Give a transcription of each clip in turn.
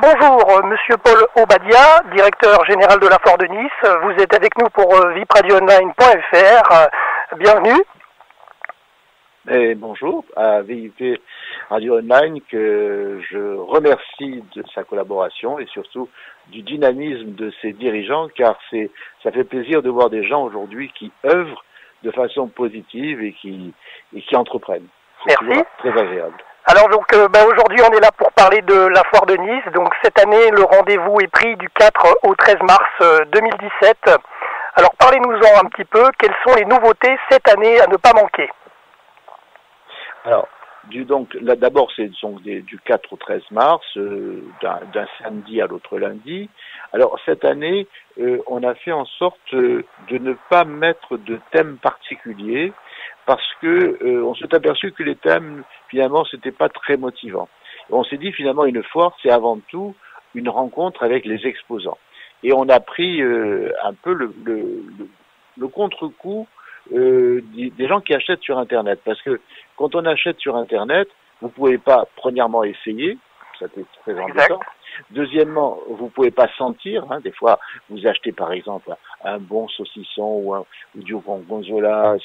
bonjour, Monsieur Paul Obadia, directeur général de la Foire de Nice. Vous êtes avec nous pour vipradioonline.fr. Bienvenue. Et bonjour à VIP Radio Online, que je remercie de sa collaboration et surtout du dynamisme de ses dirigeants, car ça fait plaisir de voir des gens aujourd'hui qui œuvrent de façon positive et qui entreprennent. C'est Merci. Très agréable. Alors donc aujourd'hui on est là pour parler de la Foire de Nice. Donc cette année le rendez-vous est pris du 4 au 13 mars 2017. Alors parlez-nous-en un petit peu, quelles sont les nouveautés cette année à ne pas manquer? Alors, d'abord c'est du 4 au 13 mars, d'un samedi à l'autre lundi. Alors cette année, on a fait en sorte de ne pas mettre de thème particulier, parce que on s'est aperçu que les thèmes, finalement, c'était pas très motivant. Et on s'est dit, finalement, une foire, c'est avant tout une rencontre avec les exposants. Et on a pris un peu le contre-coup des gens qui achètent sur Internet. Parce que quand on achète sur Internet, vous pouvez pas, premièrement, essayer, ça c'est très embêtant. Deuxièmement, vous pouvez pas sentir. Des fois, vous achetez par exemple un bon saucisson ou du gorgonzola,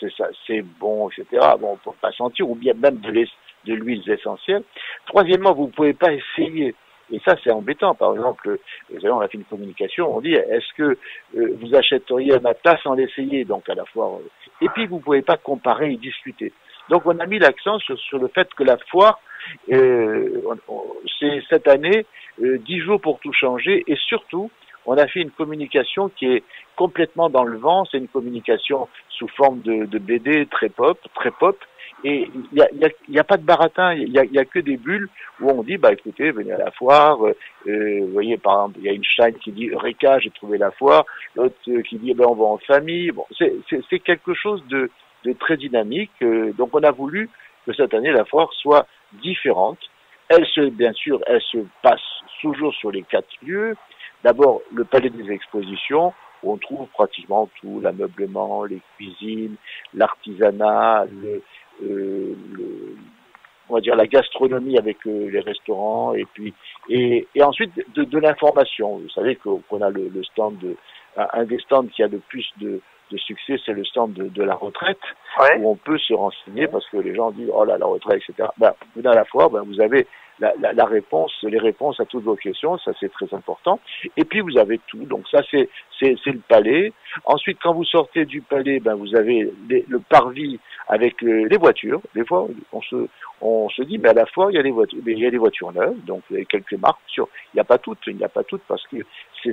c'est bon, etc. Bon, on peut pas sentir, ou bien même de l'huile essentielle. Troisièmement, vous pouvez pas essayer. Et ça, c'est embêtant. Par exemple, on a fait une communication, on dit, est-ce que vous achèteriez ma place sans l'essayer? Donc, à la fois. Et puis, vous pouvez pas comparer et discuter. Donc, on a mis l'accent sur le fait que la foire, c'est cette année 10 jours pour tout changer, et surtout, on a fait une communication qui est complètement dans le vent. C'est une communication sous forme de BD très pop, et il y a pas de baratin, il y a que des bulles où on dit, écoutez, venez à la foire. Vous voyez, par exemple, il y a une chaîne qui dit Eureka, j'ai trouvé la foire, l'autre qui dit on va en famille. Bon, c'est quelque chose de très dynamique. Donc on a voulu que cette année la foire soit différente. Bien sûr, elle se passe toujours sur les 4 lieux. D'abord, le palais des expositions, où on trouve pratiquement tout, l'ameublement, les cuisines, l'artisanat, on va dire la gastronomie avec les restaurants, et ensuite de l'information. Vous savez qu'on a le stand un des stands qui a le plus de succès, c'est le stand de la retraite, où on peut se renseigner, parce que les gens disent oh là, la retraite, etc. Vous, à la fois, vous avez la réponse, les réponses à toutes vos questions, ça c'est très important. Et puis vous avez tout, donc ça c'est le palais. Ensuite, quand vous sortez du palais, vous avez le parvis avec les voitures. Des fois, on se dit, à la fois il y a des voitures neuves, donc il y a quelques marques. Il n'y a pas toutes, parce que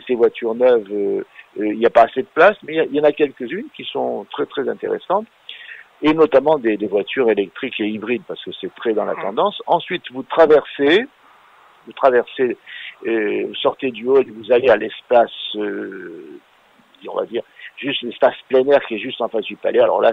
ces voitures neuves, il n'y a pas assez de place, mais il y en a quelques-unes qui sont très très intéressantes, et notamment des voitures électriques et hybrides, parce que c'est très dans la tendance. Ensuite, vous traversez, sortez du hall, vous allez à l'espace, on va dire, juste l'espace plein air qui est juste en face du palais. Alors là,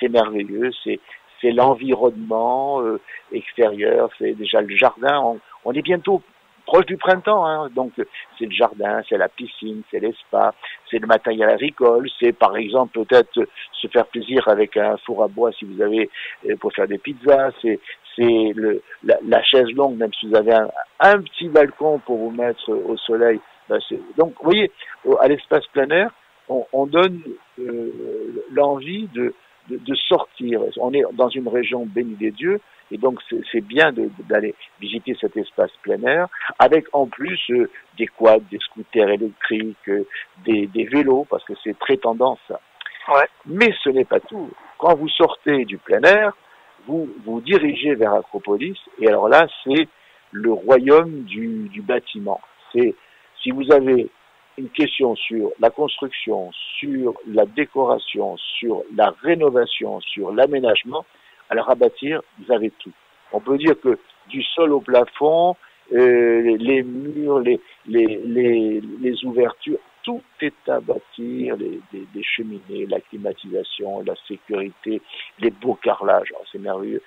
c'est merveilleux, c'est l'environnement extérieur, c'est déjà le jardin. On est bientôt proche du printemps, donc c'est le jardin, c'est la piscine, c'est les spas, c'est le matériel agricole, c'est par exemple peut-être se faire plaisir avec un four à bois si vous avez pour faire des pizzas, c'est la chaise longue, même si vous avez un petit balcon pour vous mettre au soleil. Donc vous voyez, à l'espace plein air, on donne l'envie de sortir. On est dans une région bénie des dieux, et donc c'est bien d'aller visiter cet espace plein air, avec en plus des quads, des scooters électriques, des vélos, parce que c'est très tendance ça. Ouais. Mais ce n'est pas tout. Quand vous sortez du plein air, vous vous dirigez vers Acropolis, et alors là c'est le royaume du bâtiment. Si vous avez une question sur la construction, sur la décoration, sur la rénovation, sur l'aménagement, alors à bâtir, vous avez tout. On peut dire que du sol au plafond, les murs, les ouvertures, tout est à bâtir, les cheminées, la climatisation, la sécurité, les beaux carrelages, c'est merveilleux.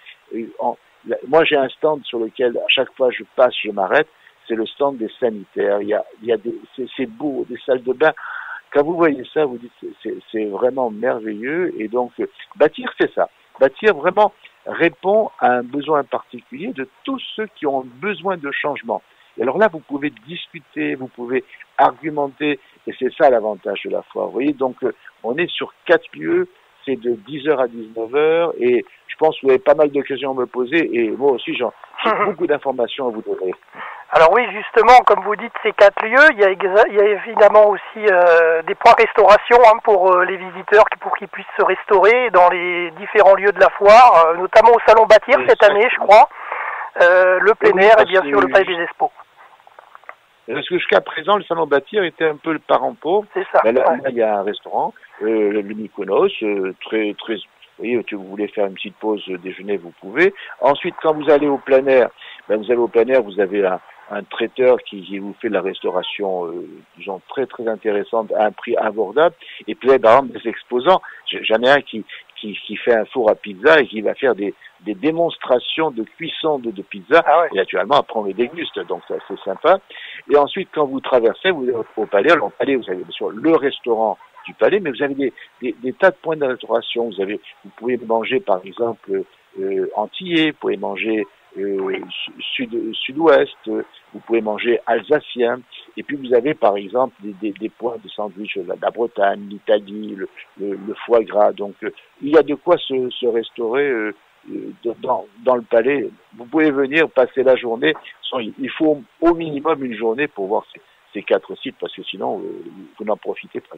Moi j'ai un stand sur lequel à chaque fois je passe, je m'arrête, c'est le stand des sanitaires. C'est beau, des salles de bain. Quand vous voyez ça, vous dites c'est vraiment merveilleux. Et donc bâtir, c'est ça. Bâtir vraiment répond à un besoin particulier de tous ceux qui ont besoin de changement. Et alors là, vous pouvez discuter, vous pouvez argumenter, et c'est ça l'avantage de la foire. Vous voyez, donc on est sur 4 lieux, c'est de 10h à 19h, et je pense que vous avez pas mal d'occasions à me poser, et moi aussi j'ai beaucoup d'informations à vous donner. Alors oui, justement, comme vous dites, ces 4 lieux, il y a évidemment aussi des points restauration pour les visiteurs pour qu'ils puissent se restaurer dans les différents lieux de la foire, notamment au Salon Bâtir cette année, je crois, le plein air et bien sûr le Palais des Expos. Parce que jusqu'à présent, le Salon Bâtir était un peu le parent pauvre. C'est ça. Là, il y a un restaurant, le Mykonos, très, très. Vous voyez, si vous voulez faire une petite pause déjeuner, vous pouvez. Ensuite, quand vous allez au plein air, vous avez un traiteur qui vous fait la restauration, disons, très, très intéressante à un prix abordable. Et puis, par exemple, des exposants. J'en ai un qui fait un four à pizza et qui va faire des démonstrations de cuisson de pizza. Ah ouais. Et naturellement, après, on les déguste. Donc, ça, c'est sympa. Et ensuite, quand vous traversez, vous allez au palais. Alors, au palais, vous avez bien sûr le restaurant du palais, mais vous avez des tas de points de restauration. Vous pouvez manger, par exemple, antillais, vous pouvez manger sud-ouest, vous pouvez manger alsacien, et puis vous avez par exemple des points de sandwich, la Bretagne, l'Italie, le foie gras. Donc il y a de quoi se restaurer dans le palais. Vous pouvez venir passer la journée. Il faut au minimum une journée pour voir ces 4 sites, parce que sinon vous n'en profitez pas.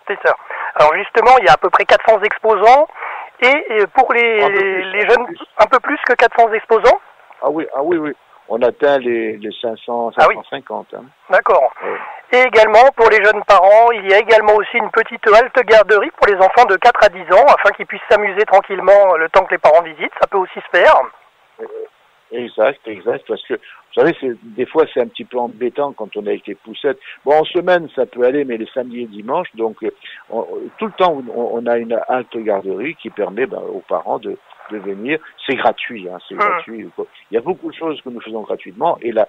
C'est ça. Alors justement, il y a à peu près 400 exposants, et pour les jeunes, un peu plus que 400 exposants. Ah oui. On atteint les 500, 550. Hein. D'accord. Ouais. Et également, pour les jeunes parents, il y a également aussi une petite halte garderie pour les enfants de 4 à 10 ans, afin qu'ils puissent s'amuser tranquillement le temps que les parents visitent. Ça peut aussi se faire. Exact, parce que, vous savez, des fois, c'est un petit peu embêtant quand on est avec les poussettes. Bon, en semaine, ça peut aller, mais les samedis et dimanches, donc, tout le temps, on a une halte garderie qui permet aux parents de venir. C'est gratuit, c'est gratuit. Il y a beaucoup de choses que nous faisons gratuitement, et la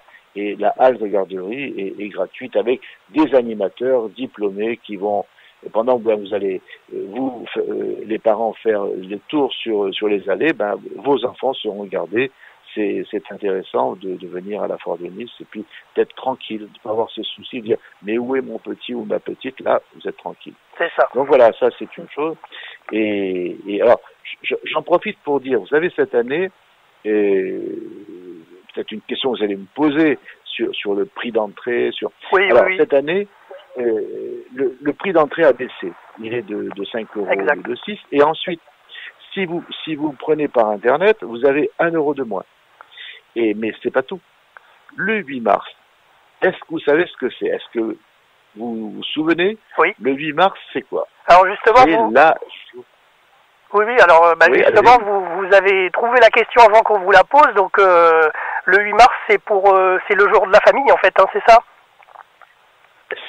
halte garderie est gratuite avec des animateurs diplômés qui vont, pendant que vous allez, les parents, faire les tours sur les allées, vos enfants seront gardés. C'est intéressant de venir à la foire de Nice et puis d'être tranquille, de ne pas avoir ces soucis, de dire mais où est mon petit ou ma petite, là vous êtes tranquille. C'est ça. Donc voilà, ça c'est une chose. Et alors j'en profite pour dire, vous savez, cette année, peut-être une question que vous allez me poser sur le prix d'entrée, Oui. Cette année, le prix d'entrée a baissé. Il est de 5 euros de 6. Et ensuite, si vous prenez par Internet, vous avez 1 euro de moins. Mais c'est pas tout. Le 8 mars, est-ce que vous savez ce que c'est? Est-ce que vous vous souvenez? Oui. Le 8 mars, c'est quoi? Alors justement, Oui, alors justement, vous avez trouvé la question avant qu'on vous la pose. Donc le 8 mars, c'est le jour de la famille, en fait, c'est ça?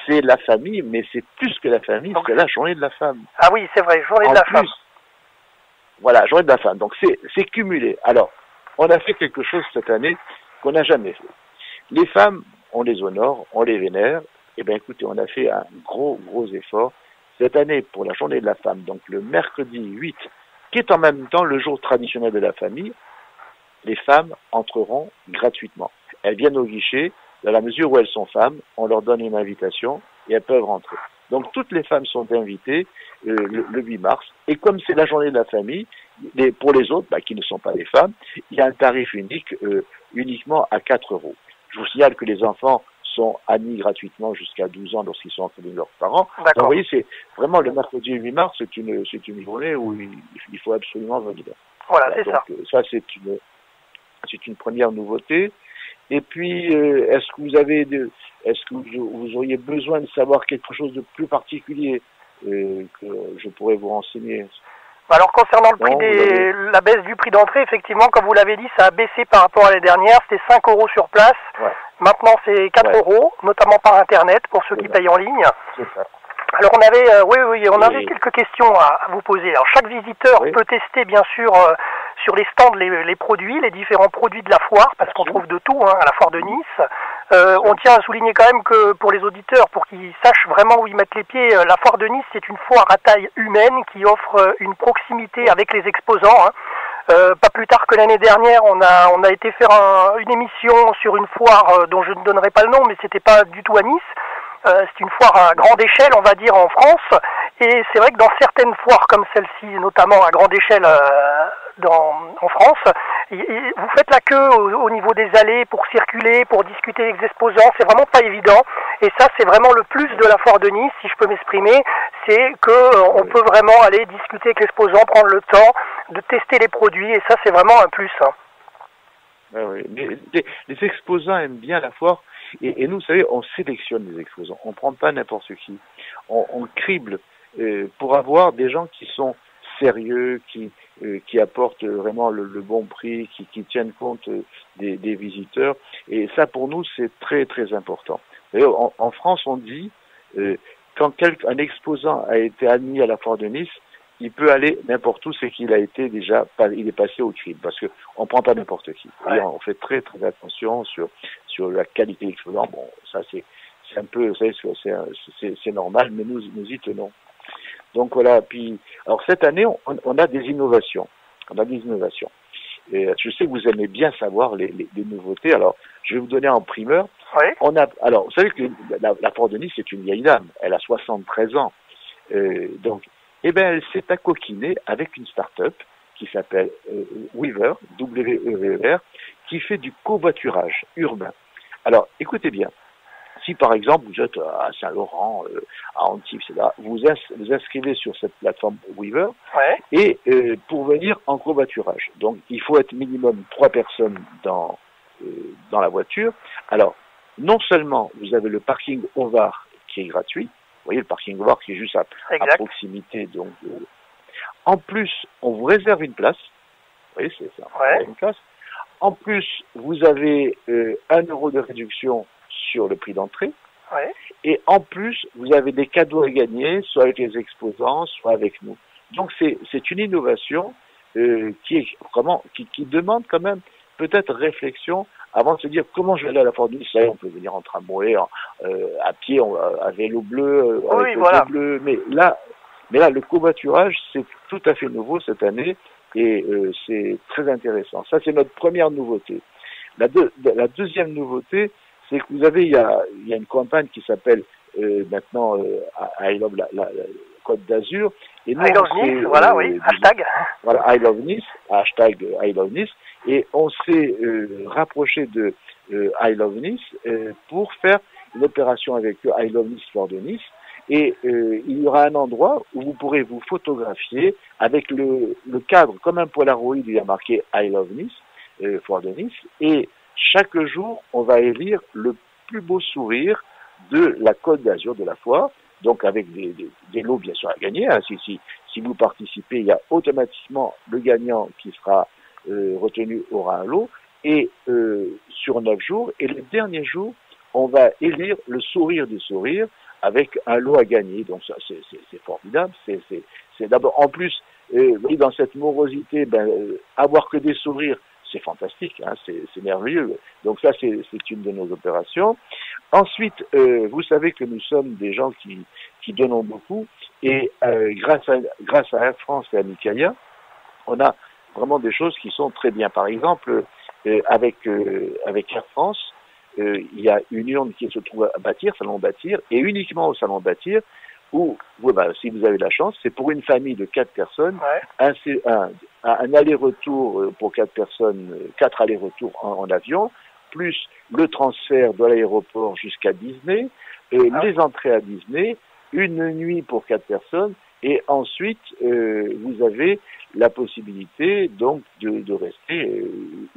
C'est la famille, mais c'est plus que la famille, c'est la journée de la femme. Ah oui, c'est vrai, journée de la femme. Voilà, journée de la femme. Donc c'est cumulé. Alors, on a fait quelque chose cette année qu'on n'a jamais fait. Les femmes, on les honore, on les vénère. Eh bien, écoutez, on a fait un gros effort cette année pour la journée de la femme. Donc, le mercredi 8, qui est en même temps le jour traditionnel de la famille, les femmes entreront gratuitement. Elles viennent au guichet. Dans la mesure où elles sont femmes, on leur donne une invitation et elles peuvent rentrer. Donc toutes les femmes sont invitées le 8 mars. Et comme c'est la journée de la famille, pour les autres, qui ne sont pas des femmes, il y a un tarif unique, uniquement à 4 euros. Je vous signale que les enfants sont admis gratuitement jusqu'à 12 ans lorsqu'ils sont accompagnés de leurs parents. Donc vous voyez, c'est vraiment le mercredi 8 mars, c'est une journée où il faut absolument venir. Voilà, c'est ça. Ça, c'est une première nouveauté. Et puis, est-ce que vous auriez besoin de savoir quelque chose de plus particulier que je pourrais vous renseigner? Alors, concernant le prix la baisse du prix d'entrée, effectivement, comme vous l'avez dit, ça a baissé par rapport à l'année dernière. C'était 5 euros sur place. Ouais. Maintenant, c'est 4 euros, notamment par Internet, pour ceux qui payent en ligne. C'est ça. Alors, on avait, on avait quelques questions à vous poser. Alors, chaque visiteur peut tester, bien sûr, sur les stands les produits, les différents produits de la foire, parce qu'on trouve de tout à la foire de Nice. On tient à souligner quand même que pour les auditeurs, pour qu'ils sachent vraiment où ils mettent les pieds, la foire de Nice, c'est une foire à taille humaine qui offre une proximité avec les exposants. Pas plus tard que l'année dernière, on a été faire une émission sur une foire dont je ne donnerai pas le nom, mais c'était pas du tout à Nice. C'est une foire à grande échelle, on va dire, en France. Et c'est vrai que dans certaines foires comme celle-ci, notamment à grande échelle en France, vous faites la queue au niveau des allées pour circuler, pour discuter avec les exposants. C'est vraiment pas évident. Et ça, c'est vraiment le plus de la foire de Nice, si je peux m'exprimer. C'est que on peut vraiment aller discuter avec l'exposant, prendre le temps de tester les produits. Et ça, c'est vraiment un plus. Ah oui. Les exposants aiment bien la foire. Et nous, vous savez, on sélectionne les exposants. On ne prend pas n'importe qui. On crible pour avoir des gens qui sont sérieux, qui apportent vraiment le bon prix, qui tiennent compte des visiteurs. Et ça, pour nous, c'est très, très important. D'ailleurs, en France, on dit, quand un exposant a été admis à la foire de Nice, il peut aller n'importe où, c'est qu'il a été il est passé au crible, parce que on prend pas n'importe qui. Ouais. On fait très, très attention sur la qualité de l'exposant. Bon, ça, c'est un peu, vous savez, c'est normal, mais nous y tenons. Donc voilà. Puis, alors cette année, on a des innovations. Et je sais que vous aimez bien savoir les nouveautés. Alors, je vais vous donner en primeur. Oui. Alors, vous savez que la foire de Nice, c'est une vieille dame. Elle a 73 ans. Donc, elle s'est accoquinée avec une start-up qui s'appelle Weaver, W-E-V-E-R, qui fait du covoiturage urbain. Alors, écoutez bien. Si par exemple vous êtes à Saint-Laurent, à Antibes, etc., vous inscrivez sur cette plateforme Weaver, ouais, et pour venir en covoiturage. Donc il faut être minimum 3 personnes dans la voiture. Alors non seulement vous avez le parking Ovar qui est gratuit, vous voyez le parking Ovar qui est juste à proximité. Donc en plus on vous réserve une place. Vous voyez, c'est ça, ouais, une place. En plus vous avez 1 euro de réduction sur le prix d'entrée. Ouais. Et en plus, vous avez des cadeaux à gagner, soit avec les exposants, soit avec nous. Donc c'est une innovation qui demande quand même peut-être réflexion avant de se dire comment je vais aller à la foire de Nice. On peut venir en tramway, à pied, à vélo bleu, avec le voilà. bleu. Mais là, le covoiturage, c'est tout à fait nouveau cette année et c'est très intéressant. Ça, c'est notre première nouveauté. La deuxième nouveauté, c'est que vous avez, il y a une campagne qui s'appelle maintenant I Love la Côte d'Azur. Et nous, I Love Nice, voilà, oui, hashtag. Voilà, I Love Nice, hashtag I Love Nice. Et on s'est rapproché de I Love Nice pour faire une opération avec eux, I Love Nice Foire de Nice. Et il y aura un endroit où vous pourrez vous photographier avec le cadre, comme un Polaroid, il y a marqué I Love Nice, Foire de Nice. Et chaque jour, on va élire le plus beau sourire de la Côte d'Azur de la foire, donc avec des lots bien sûr à gagner. Hein. Si vous participez, il y a automatiquement le gagnant qui sera retenu aura un lot, et sur 9 jours. Et le dernier jour, on va élire le sourire du sourire avec un lot à gagner. Donc ça, c'est formidable. C'est d'abord, en plus, dans cette morosité, avoir que des sourires, c'est fantastique, hein, c'est merveilleux. Donc ça, c'est une de nos opérations. Ensuite, vous savez que nous sommes des gens qui donnons beaucoup, et grâce à Air France et à Micaïa, on a vraiment des choses qui sont très bien. Par exemple, avec Air France, il y a une urne qui se trouve à Bâtir, Salon Bâtir, et uniquement au Salon Bâtir, où, si vous avez la chance, c'est pour une famille de 4 personnes, ouais, un aller-retour pour 4 personnes, 4 allers-retours en avion, plus le transfert de l'aéroport jusqu'à Disney, les entrées à Disney, une nuit pour 4 personnes, et ensuite vous avez la possibilité donc de rester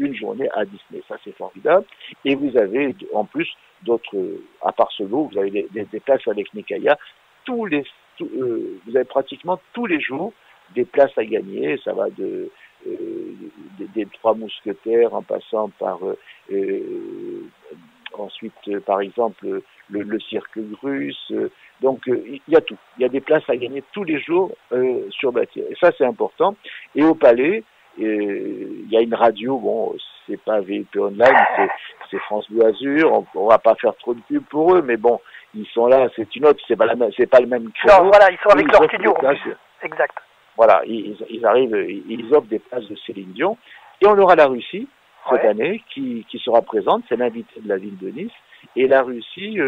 une journée à Disney. Ça, c'est formidable. Et vous avez en plus d'autres, à part ce lot, vous avez des places avec Micaïa. Vous avez pratiquement tous les jours des places à gagner. Ça va des 3 mousquetaires en passant par ensuite par exemple le cirque russe. Donc il y a tout. Il y a des places à gagner tous les jours sur Bâtir. Et ça, c'est important. Et au Palais, il y a une radio. Bon, c'est pas VIP Online, c'est France Bleu Azur. On va pas faire trop de pub pour eux, mais bon, ils sont là. C'est une autre. C'est pas le même créneau. Non, voilà, ils sont avec leur studio. Exact. voilà, ils arrivent, ils offrent des places de Céline Dion. Et on aura la Russie cette année qui sera présente, c'est l'invité de la ville de Nice. Et la Russie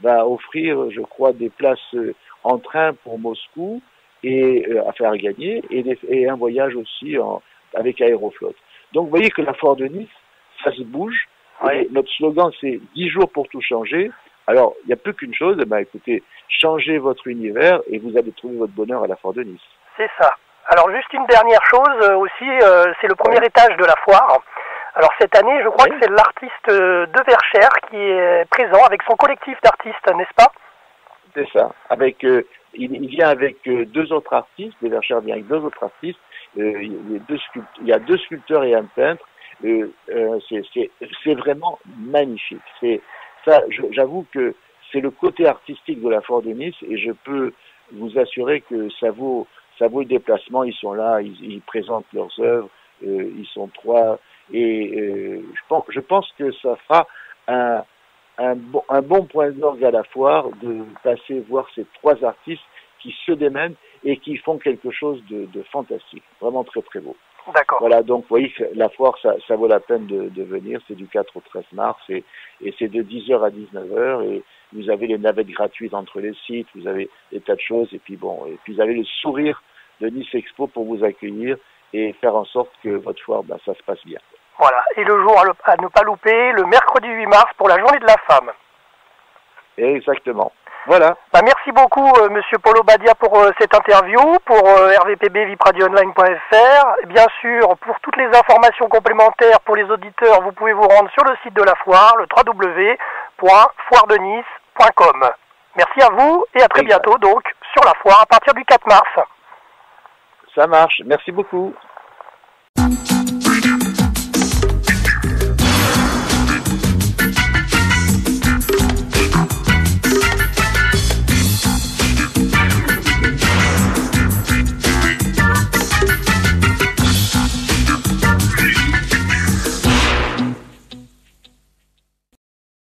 va offrir, je crois, des places en train pour Moscou et à faire gagner, et un voyage aussi avec Aéroflot. Donc vous voyez que la foire de Nice, ça se bouge. Et notre slogan, c'est 10 jours pour tout changer. Alors, il n'y a plus qu'une chose, écoutez, changez votre univers et vous allez trouver votre bonheur à la foire de Nice. C'est ça. Alors, juste une dernière chose aussi, c'est le premier étage de la foire. Alors, cette année, je crois que c'est l'artiste de Verchères qui est présent avec son collectif d'artistes, n'est-ce pas? C'est ça. Avec, il vient avec 2 autres artistes, de Verchères vient avec 2 autres artistes. Il y a 2 sculpteurs et un peintre. C'est vraiment magnifique. Ça, j'avoue que c'est le côté artistique de la foire de Nice, et je peux vous assurer que ça vaut le déplacement. Ils sont là, ils présentent leurs œuvres, ils sont 3, et je pense que ça fera un bon point d'orgue à la foire de passer voir ces 3 artistes qui se démènent et qui font quelque chose de fantastique, vraiment très très beau. D'accord. Voilà, donc vous voyez que la foire, ça vaut la peine de venir. C'est du 4 au 13 mars et c'est de 10h à 19h, et vous avez les navettes gratuites entre les sites, vous avez des tas de choses, et puis vous avez le sourire de Nice Expo pour vous accueillir et faire en sorte que votre foire, ça se passe bien. Voilà, et le jour à ne pas louper, le mercredi 8 mars pour la journée de la femme. Exactement. Voilà. Merci beaucoup, Monsieur Paulo Badia, pour cette interview, pour RVPB vipradioonline.fr. Bien sûr, pour toutes les informations complémentaires pour les auditeurs, vous pouvez vous rendre sur le site de la foire, le www.foiredenice.com. Merci à vous et à très bientôt, donc, sur la foire à partir du 4 mars. Ça marche. Merci beaucoup.